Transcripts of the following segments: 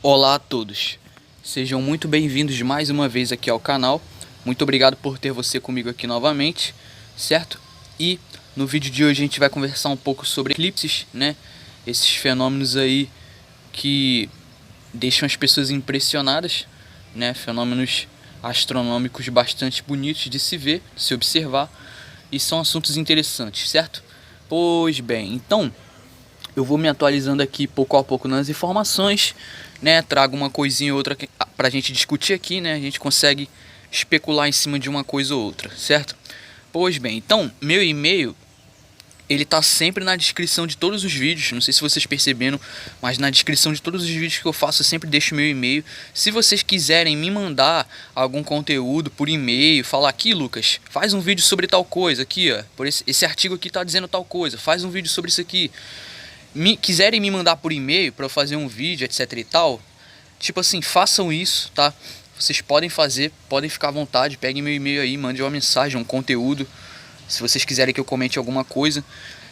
Olá a todos, sejam muito bem-vindos mais uma vez aqui ao canal. Muito obrigado por ter você comigo aqui novamente, certo? E no vídeo de hoje a gente vai conversar um pouco sobre eclipses, né? Esses fenômenos aí que deixam as pessoas impressionadas, né? Fenômenos astronômicos bastante bonitos de se ver, de se observar, e são assuntos interessantes, certo? Pois bem, então eu vou me atualizando aqui pouco a pouco nas informações, né? Trago uma coisinha ou outra pra gente discutir aqui, né? A gente consegue especular em cima de uma coisa ou outra, certo? Pois bem, então, meu e-mail, ele tá sempre na descrição de todos os vídeos. Não sei se vocês perceberam, mas na descrição de todos os vídeos que eu faço eu sempre deixo meu e-mail. Se vocês quiserem me mandar algum conteúdo por e-mail, falar aqui, Lucas, faz um vídeo sobre tal coisa aqui, ó. Por esse artigo aqui tá dizendo tal coisa, faz um vídeo sobre isso aqui. Quiserem me mandar por e-mail para eu fazer um vídeo, etc e tal, tipo assim, façam isso, tá? Vocês podem fazer, podem ficar à vontade, peguem meu e-mail aí, mandem uma mensagem, um conteúdo, se vocês quiserem que eu comente alguma coisa.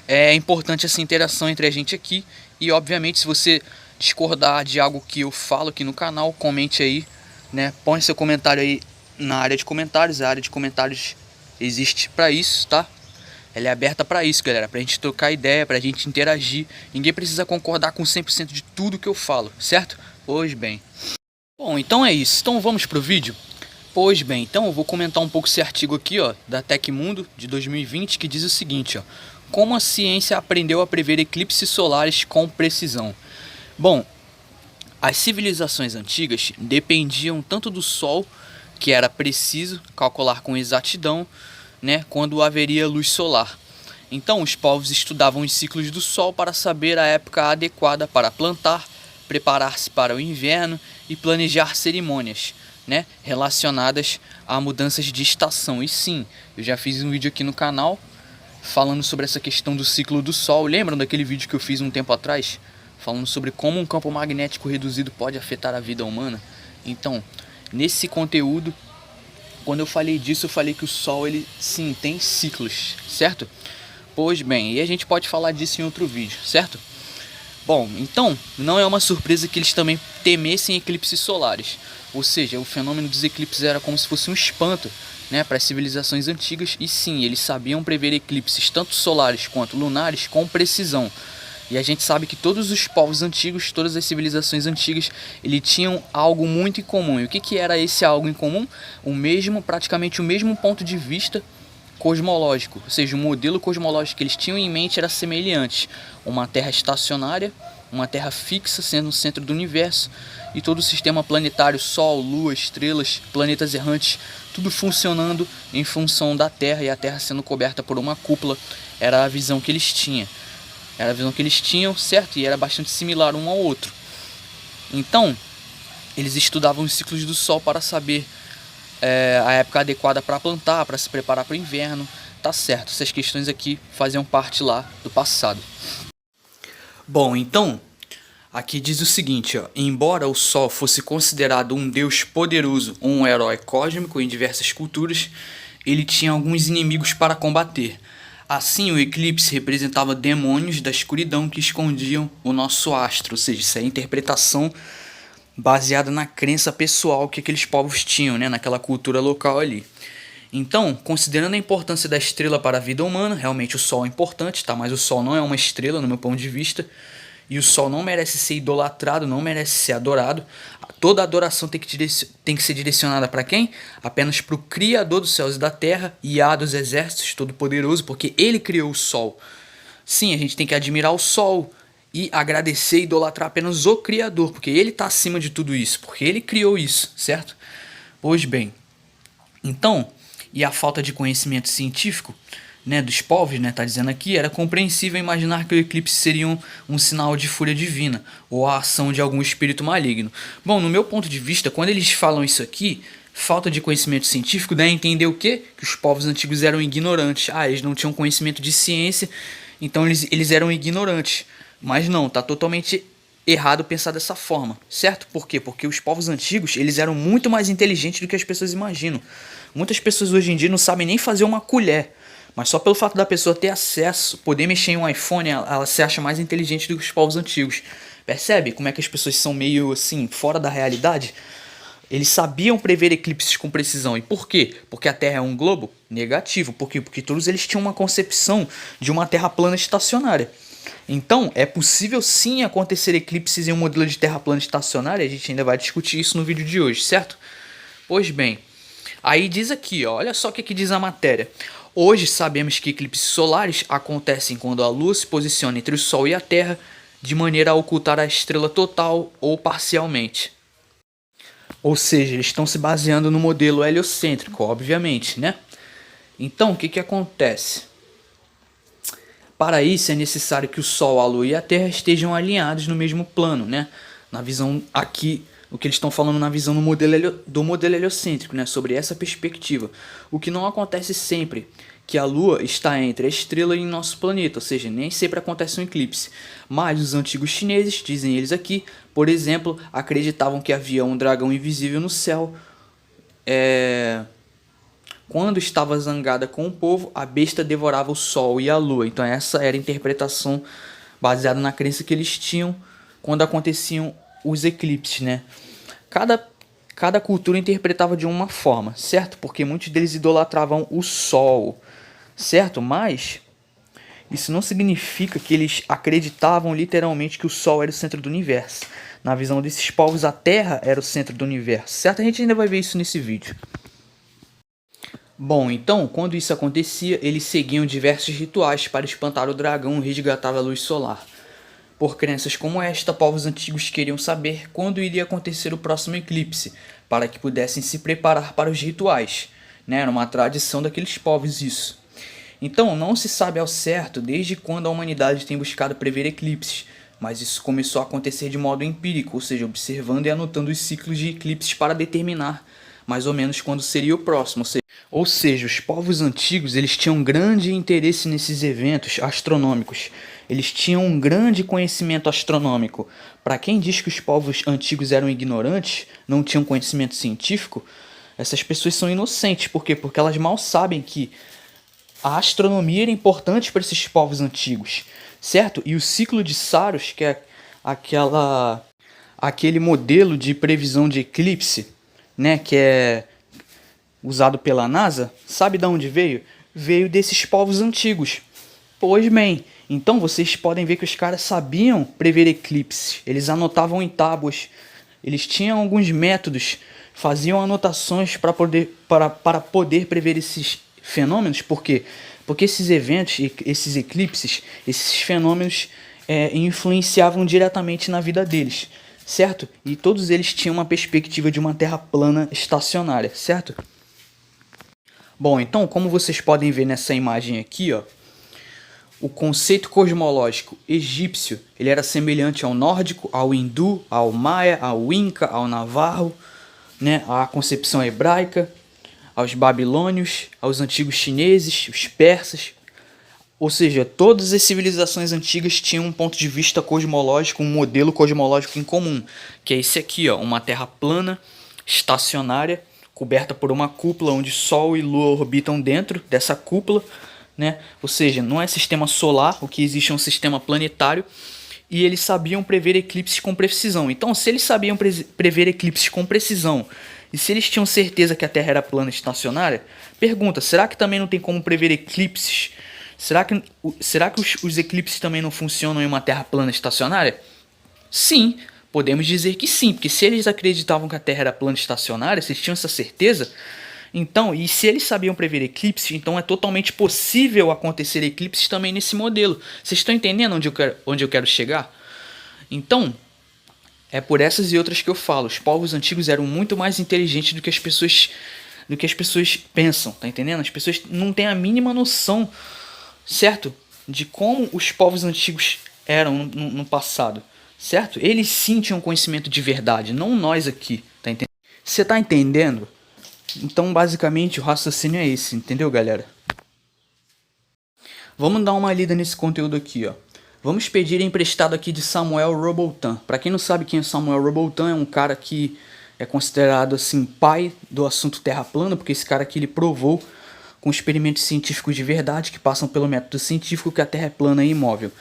É importante essa interação entre a gente aqui e, obviamente, se você discordar de algo que eu falo aqui no canal, comente aí, né? Põe seu comentário aí na área de comentários, a área de comentários existe para isso, tá? Ela é aberta para isso, galera, pra gente trocar ideia, pra gente interagir. Ninguém precisa concordar com 100% de tudo que eu falo, certo? Pois bem. Bom, então é isso. Então vamos pro vídeo? Pois bem, então eu vou comentar um pouco esse artigo aqui, ó, da Tecmundo de 2020, que diz o seguinte, ó: como a ciência aprendeu a prever eclipses solares com precisão. Bom, as civilizações antigas dependiam tanto do Sol, que era preciso calcular com exatidão, né, quando haveria luz solar. Então os povos estudavam os ciclos do Sol para saber a época adequada para plantar, preparar-se para o inverno e planejar cerimônias, né, relacionadas a mudanças de estação. E sim, eu já fiz um vídeo aqui no canal falando sobre essa questão do ciclo do Sol. Lembram daquele vídeo que eu fiz um tempo atrás? Falando sobre como um campo magnético reduzido pode afetar a vida humana. Então, nesse conteúdo, quando eu falei disso, eu falei que o Sol, ele sim, tem ciclos, certo? Pois bem, e a gente pode falar disso em outro vídeo, certo? Bom, então, não é uma surpresa que eles também temessem eclipses solares. Ou seja, o fenômeno dos eclipses era como se fosse um espanto, né, para as civilizações antigas. E sim, eles sabiam prever eclipses tanto solares quanto lunares com precisão. E a gente sabe que todos os povos antigos, todas as civilizações antigas, eles tinham algo muito em comum. E o que era esse algo em comum? Praticamente o mesmo ponto de vista cosmológico, ou seja, o modelo cosmológico que eles tinham em mente era semelhante. Uma Terra estacionária, uma Terra fixa sendo o centro do universo, e todo o sistema planetário, Sol, Lua, estrelas, planetas errantes, tudo funcionando em função da Terra, e a Terra sendo coberta por uma cúpula. Era a visão que eles tinham. Era a visão que eles tinham, certo? E era bastante similar um ao outro. Então, eles estudavam os ciclos do Sol para saber a época adequada para plantar, para se preparar para o inverno. Tá certo, essas questões aqui faziam parte lá do passado. Bom, então, aqui diz o seguinte, ó: embora o Sol fosse considerado um deus poderoso ou um herói cósmico em diversas culturas, ele tinha alguns inimigos para combater. Assim, o eclipse representava demônios da escuridão que escondiam o nosso astro, ou seja, isso é a interpretação baseada na crença pessoal que aqueles povos tinham, né, naquela cultura local ali. Então, considerando a importância da estrela para a vida humana, realmente o Sol é importante, tá? Mas o Sol não é uma estrela no meu ponto de vista, e o Sol não merece ser idolatrado, não merece ser adorado. Toda adoração tem que ser direcionada para quem? Apenas para o Criador dos céus e da terra, Iá dos exércitos, todo-poderoso, porque ele criou o Sol. Sim, a gente tem que admirar o Sol e agradecer e idolatrar apenas o Criador, porque ele está acima de tudo isso, porque ele criou isso, certo? Pois bem, então, e a falta de conhecimento científico, né, dos povos, né, tá dizendo aqui, era compreensível imaginar que o eclipse seria um sinal de fúria divina ou a ação de algum espírito maligno. Bom, no meu ponto de vista, quando eles falam isso aqui, falta de conhecimento científico, dá a entender o quê? Que os povos antigos eram ignorantes. Eles não tinham conhecimento de ciência, então eles eram ignorantes. Mas não, tá totalmente errado pensar dessa forma, certo? Por quê? Porque os povos antigos, eles eram muito mais inteligentes do que as pessoas imaginam. Muitas pessoas hoje em dia não sabem nem fazer uma colher, mas só pelo fato da pessoa ter acesso, poder mexer em um iPhone, ela se acha mais inteligente do que os povos antigos. Percebe como é que as pessoas são meio assim, fora da realidade? Eles sabiam prever eclipses com precisão. E por quê? Porque a Terra é um globo? Negativo. Por quê? Porque todos eles tinham uma concepção de uma Terra plana estacionária. Então, é possível sim acontecer eclipses em um modelo de Terra plana estacionária. A gente ainda vai discutir isso no vídeo de hoje, certo? Pois bem, aí diz aqui, ó, olha só o que diz a matéria. Hoje sabemos que eclipses solares acontecem quando a Lua se posiciona entre o Sol e a Terra de maneira a ocultar a estrela total ou parcialmente. Ou seja, eles estão se baseando no modelo heliocêntrico, obviamente, né? Então, o que acontece? Para isso é necessário que o Sol, a Lua e a Terra estejam alinhados no mesmo plano, né? Na visão aqui, o que eles estão falando na visão do modelo heliocêntrico, né? Sobre essa perspectiva. O que não acontece sempre, que a Lua está entre a estrela e nosso planeta, ou seja, nem sempre acontece um eclipse. Mas os antigos chineses, dizem eles aqui, por exemplo, acreditavam que havia um dragão invisível no céu. Quando estava zangada com o povo, a besta devorava o sol e a lua. Então essa era a interpretação baseada na crença que eles tinham quando aconteciam os eclipses, né? Cada cultura interpretava de uma forma, certo? Porque muitos deles idolatravam o sol, certo? Mas isso não significa que eles acreditavam literalmente que o sol era o centro do universo. Na visão desses povos, a Terra era o centro do universo, certo? A gente ainda vai ver isso nesse vídeo. Bom, então, quando isso acontecia, eles seguiam diversos rituais para espantar o dragão e resgatar a luz solar. Por crenças como esta, povos antigos queriam saber quando iria acontecer o próximo eclipse, para que pudessem se preparar para os rituais, né? Era uma tradição daqueles povos isso. Então, não se sabe ao certo desde quando a humanidade tem buscado prever eclipses, mas isso começou a acontecer de modo empírico, ou seja, observando e anotando os ciclos de eclipses para determinar mais ou menos quando seria o próximo. Ou seja, os povos antigos eles tinham grande interesse nesses eventos astronômicos. Eles tinham um grande conhecimento astronômico. Para quem diz que os povos antigos eram ignorantes, não tinham conhecimento científico, essas pessoas são inocentes. Por quê? Porque elas mal sabem que a astronomia era importante para esses povos antigos, certo? E o ciclo de Saros, que é aquele modelo de previsão de eclipse, né, que é usado pela NASA, sabe de onde veio? Veio desses povos antigos. Pois bem, então vocês podem ver que os caras sabiam prever eclipses. Eles anotavam em tábuas, eles tinham alguns métodos, faziam anotações para poder prever esses fenômenos. Por quê? Porque esses eventos, esses eclipses, esses fenômenos influenciavam diretamente na vida deles, certo? E todos eles tinham uma perspectiva de uma Terra plana estacionária, certo? Bom, então, como vocês podem ver nessa imagem aqui, ó, o conceito cosmológico egípcio ele era semelhante ao nórdico, ao hindu, ao maia, ao inca, ao navarro, né, à concepção hebraica, aos babilônios, aos antigos chineses, os persas. Ou seja, todas as civilizações antigas tinham um ponto de vista cosmológico, um modelo cosmológico em comum, que é esse aqui, ó, uma Terra plana, estacionária, coberta por uma cúpula onde Sol e Lua orbitam dentro dessa cúpula, né? Ou seja, não é sistema solar, o que existe é um sistema planetário, e eles sabiam prever eclipses com precisão. Então, se eles sabiam prever eclipses com precisão, e se eles tinham certeza que a Terra era plana e estacionária, pergunta, será que também não tem como prever eclipses? Será que os eclipses também não funcionam em uma Terra plana e estacionária? Sim, podemos dizer que sim, porque se eles acreditavam que a Terra era plana e estacionária, se eles tinham essa certeza, então, e se eles sabiam prever eclipses, então é totalmente possível acontecer eclipses também nesse modelo. Vocês estão entendendo onde eu quero chegar? Então, é por essas e outras que eu falo. Os povos antigos eram muito mais inteligentes do que as pessoas pensam, tá entendendo? As pessoas não têm a mínima noção, certo? De como os povos antigos eram no passado, certo? Eles sim tinham conhecimento de verdade, não nós aqui, tá entendendo? Você tá entendendo? Então, basicamente, o raciocínio é esse, entendeu, galera? Vamos dar uma lida nesse conteúdo aqui, ó. Vamos pedir emprestado aqui de Samuel Robotan. Para quem não sabe quem é Samuel Robotan, é um cara que é considerado assim pai do assunto Terra plana, porque esse cara aqui ele provou com experimentos científicos de verdade que passam pelo método científico que a Terra é plana e imóvel.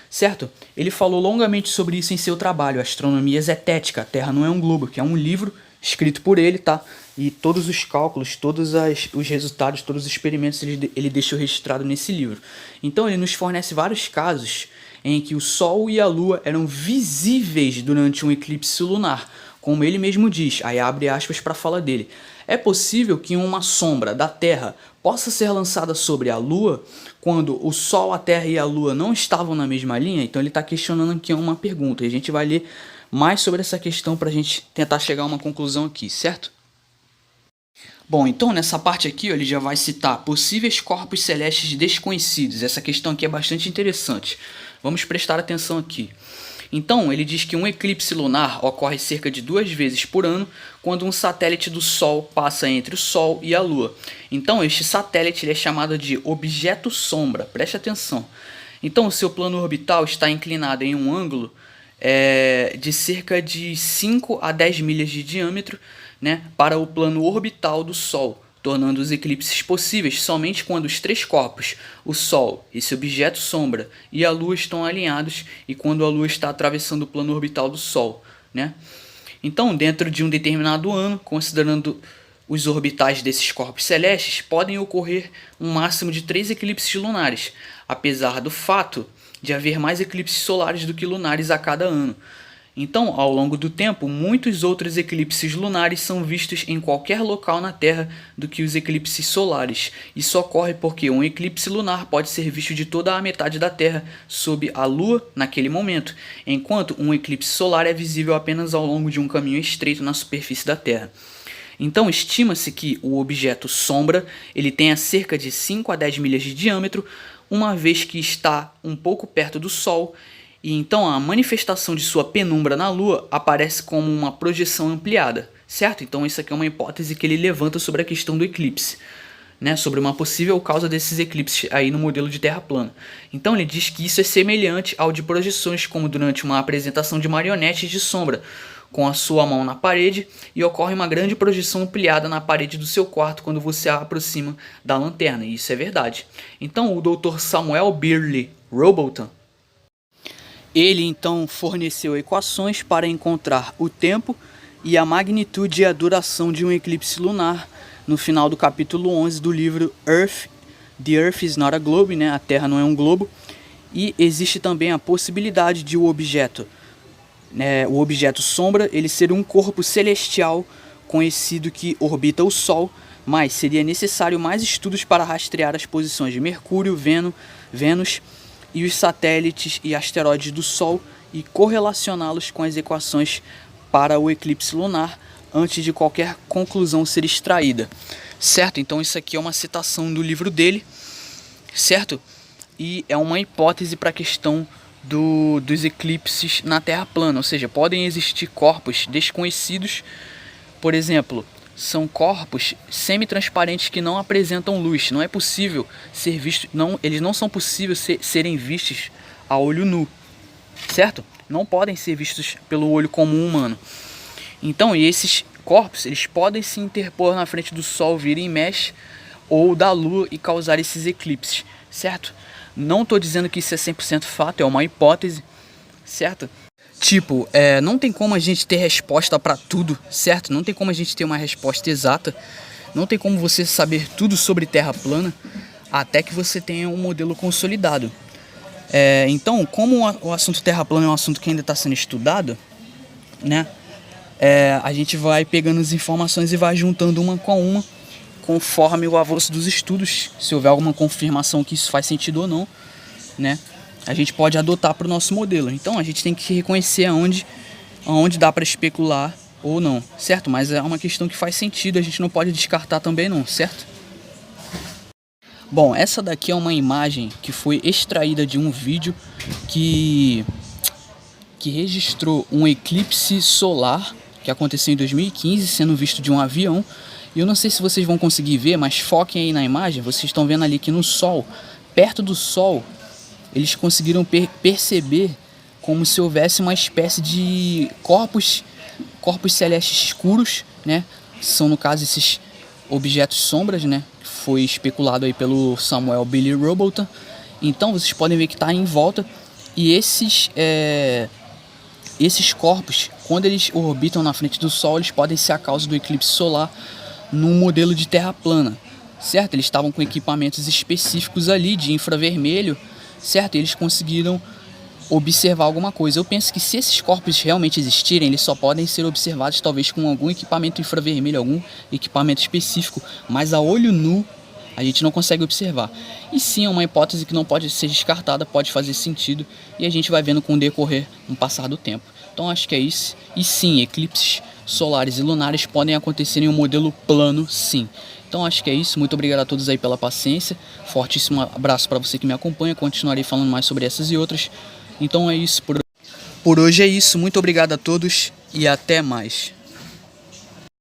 certo? Ele falou longamente sobre isso em seu trabalho, Astronomia Zetética, a Terra não é um globo, que é um livro escrito por ele, tá? E todos os cálculos, todos os resultados, todos os experimentos ele deixou registrado nesse livro. Então ele nos fornece vários casos em que o Sol e a Lua eram visíveis durante um eclipse lunar, como ele mesmo diz, aí abre aspas para a fala dele. É possível que uma sombra da Terra possa ser lançada sobre a Lua quando o Sol, a Terra e a Lua não estavam na mesma linha? Então ele está questionando aqui uma pergunta, e a gente vai ler mais sobre essa questão para a gente tentar chegar a uma conclusão aqui, certo? Bom, então nessa parte aqui ele já vai citar possíveis corpos celestes desconhecidos. Essa questão aqui é bastante interessante. Vamos prestar atenção aqui. Então, ele diz que um eclipse lunar ocorre cerca de 2 vezes por ano, quando um satélite do Sol passa entre o Sol e a Lua. Então, este satélite ele é chamado de objeto sombra, preste atenção. Então, o seu plano orbital está inclinado em um ângulo de cerca de 5 a 10 milhas de diâmetro, né, para o plano orbital do Sol, tornando os eclipses possíveis somente quando os 3 corpos, o Sol, esse objeto sombra, e a Lua estão alinhados e quando a Lua está atravessando o plano orbital do Sol, né? Então, dentro de um determinado ano, considerando os orbitais desses corpos celestes, podem ocorrer um máximo de 3 eclipses lunares, apesar do fato de haver mais eclipses solares do que lunares a cada ano. Então, ao longo do tempo, muitos outros eclipses lunares são vistos em qualquer local na Terra do que os eclipses solares. Isso ocorre porque um eclipse lunar pode ser visto de toda a metade da Terra sob a Lua naquele momento, enquanto um eclipse solar é visível apenas ao longo de um caminho estreito na superfície da Terra. Então, estima-se que o objeto sombra ele tenha cerca de 5 a 10 milhas de diâmetro, uma vez que está um pouco perto do Sol, e então a manifestação de sua penumbra na Lua aparece como uma projeção ampliada, certo? Então isso aqui é uma hipótese que ele levanta sobre a questão do eclipse, né? Sobre uma possível causa desses eclipses aí no modelo de Terra plana. Então ele diz que isso é semelhante ao de projeções, como durante uma apresentação de marionetes de sombra, com a sua mão na parede, e ocorre uma grande projeção ampliada na parede do seu quarto quando você a aproxima da lanterna, e isso é verdade. Então o Dr. Samuel Birley Robotham, ele então forneceu equações para encontrar o tempo e a magnitude e a duração de um eclipse lunar no final do capítulo 11 do livro Earth, The Earth is not a Globe, né? A Terra não é um globo. E existe também a possibilidade de o objeto sombra ele ser um corpo celestial conhecido que orbita o Sol, mas seria necessário mais estudos para rastrear as posições de Mercúrio, Vênus e os satélites e asteroides do Sol e correlacioná-los com as equações para o eclipse lunar antes de qualquer conclusão ser extraída, certo? Então isso aqui é uma citação do livro dele, certo? E é uma hipótese para a questão dos eclipses na Terra plana, ou seja, podem existir corpos desconhecidos, por exemplo, são corpos semi-transparentes que não apresentam luz. Não é possível ser visto, eles não são possíveis serem vistos a olho nu, certo? Não podem ser vistos pelo olho comum humano. Então, e esses corpos, eles podem se interpor na frente do Sol, virem mesh, ou da Lua e causar esses eclipses, certo? Não estou dizendo que isso é 100% fato, é uma hipótese, certo? Tipo, não tem como a gente ter resposta para tudo, certo? Não tem como a gente ter uma resposta exata. Não tem como você saber tudo sobre Terra plana até que você tenha um modelo consolidado. Então, como o assunto Terra plana é um assunto que ainda está sendo estudado, né? A gente vai pegando as informações e vai juntando uma com uma conforme o avanço dos estudos. Se houver alguma confirmação que isso faz sentido ou não, né? A gente pode adotar para o nosso modelo. Então a gente tem que reconhecer aonde dá para especular ou não, certo? Mas é uma questão que faz sentido, a gente não pode descartar também não, certo? Bom, essa daqui é uma imagem que foi extraída de um vídeo que registrou um eclipse solar que aconteceu em 2015, sendo visto de um avião. E eu não sei se vocês vão conseguir ver, mas foquem aí na imagem. Vocês estão vendo ali que no Sol, perto do Sol, eles conseguiram perceber como se houvesse uma espécie de corpos celestes escuros, né? São, no caso, esses objetos sombras, né? Que foi especulado aí pelo Samuel Birley Robotham. Então, vocês podem ver que está em volta E esses corpos, quando eles orbitam na frente do Sol, eles podem ser a causa do eclipse solar num modelo de Terra plana, certo? Eles estavam com equipamentos específicos ali de infravermelho, certo? E eles conseguiram observar alguma coisa. Eu penso que se esses corpos realmente existirem, eles só podem ser observados talvez com algum equipamento infravermelho, algum equipamento específico, mas a olho nu a gente não consegue observar. E sim, é uma hipótese que não pode ser descartada, pode fazer sentido, e a gente vai vendo com o decorrer, no passar do tempo. Então acho que é isso. E sim, eclipses solares e lunares podem acontecer em um modelo plano, sim. Então acho que é isso. Muito obrigado a todos aí pela paciência. Fortíssimo abraço para você que me acompanha. Continuarei falando mais sobre essas e outras. Então é isso. Por hoje é isso. Muito obrigado a todos e até mais.